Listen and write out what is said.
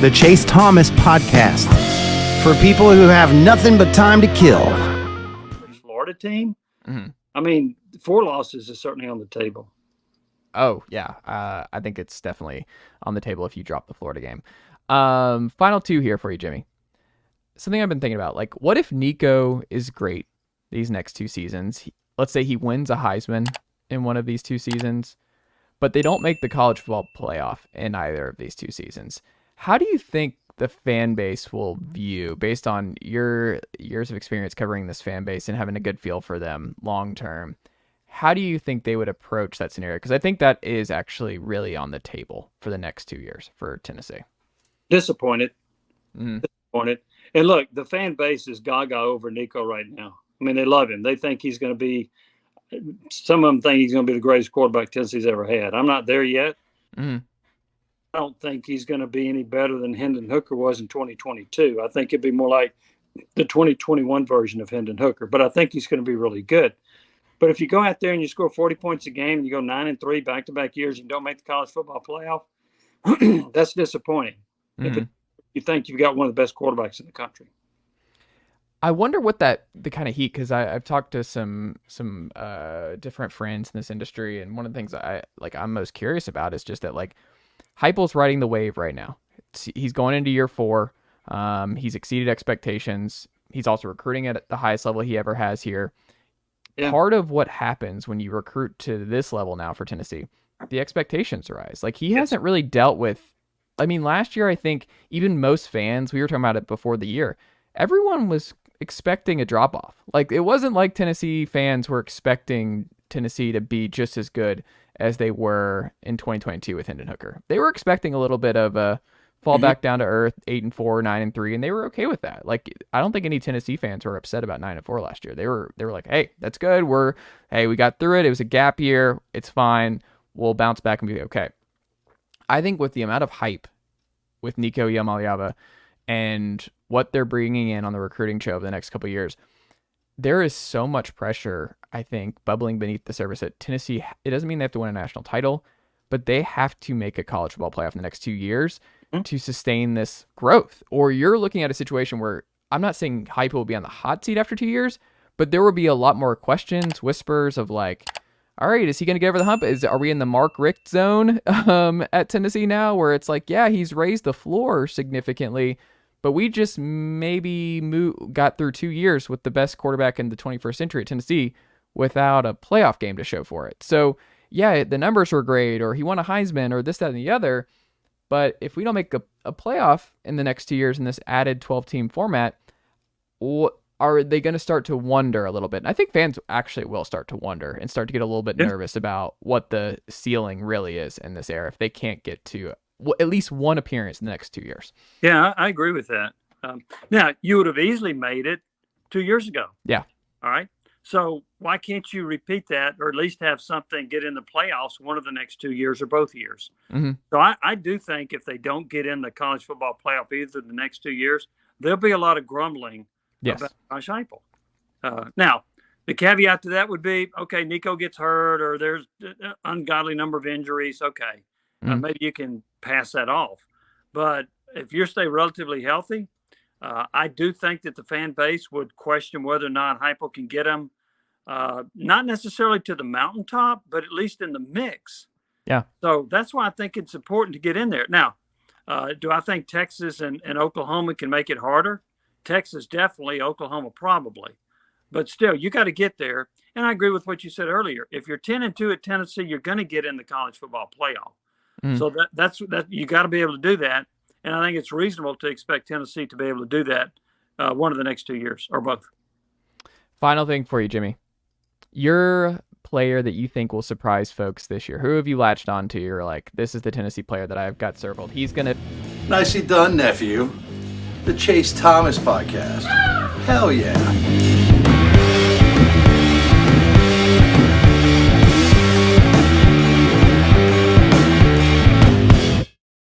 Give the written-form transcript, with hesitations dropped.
the Chase Thomas Podcast, for people who have nothing but time to kill. Florida team, I mean, 4 losses is certainly on the table. Oh, yeah. I think it's definitely on the table if you drop the Florida game. Final 2 here for you, Jimmy. Something I've been thinking about, like, what if Nico is great these next 2 seasons? Let's say he wins a Heisman in one of these 2 seasons, but they don't make the college football playoff in either of these 2 seasons. How do you think the fan base will view, based on your years of experience covering this fan base and having a good feel for them long term, how do you think they would approach that scenario? Because I think that is actually really on the table for the next 2 years for Tennessee. Disappointed. Disappointed. And look, the fan base is gaga over Nico right now. I mean, they love him. They think he's going to be, some of them think he's going to be the greatest quarterback Tennessee's ever had. I'm not there yet. I don't think he's going to be any better than Hendon Hooker was in 2022. I think it'd be more like the 2021 version of Hendon Hooker. But I think he's going to be really good. But if you go out there and you score 40 points a game and you go 9-3 back-to-back years and you don't make the college football playoff, that's disappointing. If you think you've got one of the best quarterbacks in the country. I wonder what the kind of heat, because I've talked to some different friends in this industry, and one of the things I'm most curious about is just that, like, Heupel's riding the wave right now. He's going into year 4. He's exceeded expectations. He's also recruiting at the highest level he ever has here. Yeah. Part of what happens when you recruit to this level now for Tennessee, the expectations rise. Like, he hasn't really dealt with, I mean, last year, I think even most fans, we were talking about it before the year, everyone was expecting a drop-off. Like, it wasn't like Tennessee fans were expecting Tennessee to be just as good as they were in 2022 with Hendon Hooker. They were expecting a little bit of a fall back down to earth, 8-4, 9-3, and they were okay with that. Like, I don't think any Tennessee fans were upset about 9-4 last year. They were like, hey, that's good. We got through it. It was a gap year. It's fine. We'll bounce back and be okay. I think with the amount of hype with Nico Iamaleava and what they're bringing in on the recruiting trail over the next couple of years, there is so much pressure, I think, bubbling beneath the surface at Tennessee. It doesn't mean they have to win a national title, but they have to make a college football playoff in the next 2 years to sustain this growth. Or you're looking at a situation where, I'm not saying Heupel will be on the hot seat after 2 years, but there will be a lot more questions, whispers of like, all right, is he going to get over the hump? Are we in the Mark Richt zone at Tennessee now, where it's like, yeah, he's raised the floor significantly, but we just maybe got through 2 years with the best quarterback in the 21st century at Tennessee without a playoff game to show for it. So, yeah, the numbers were great, or he won a Heisman, or this, that, and the other. But if we don't make a playoff in the next 2 years in this added 12-team format, are they going to start to wonder a little bit? And I think fans actually will start to wonder and start to get a little bit nervous about what the ceiling really is in this era if they can't get to at least one appearance in the next 2 years. Yeah, I agree with that. Now, you would have easily made it 2 years ago. Yeah. All right. So why can't you repeat that, or at least have something get in the playoffs one of the next 2 years or both years? So I do think if they don't get in the college football playoff either the next 2 years, there'll be a lot of grumbling about Josh Heupel. Now, the caveat to that would be, okay, Nico gets hurt, or there's an ungodly number of injuries. Okay, maybe you can pass that off. But if you stay relatively healthy, I do think that the fan base would question whether or not Heupel can get him, not necessarily to the mountaintop, but at least in the mix. Yeah. So that's why I think it's important to get in there. Now, do I think Texas and Oklahoma can make it harder? Texas definitely, Oklahoma probably. But still, you got to get there. And I agree with what you said earlier. If you're 10-2 at Tennessee, you're going to get in the college football playoff. So that's you got to be able to do that. And I think it's reasonable to expect Tennessee to be able to do that one of the next 2 years, or both. Final thing for you, Jimmy. Your player that you think will surprise folks this year, who have you latched on to? You're like, this is the Tennessee player that I've got circled. He's going to... Nicely done, nephew. The Chase Thomas Podcast. Hell yeah.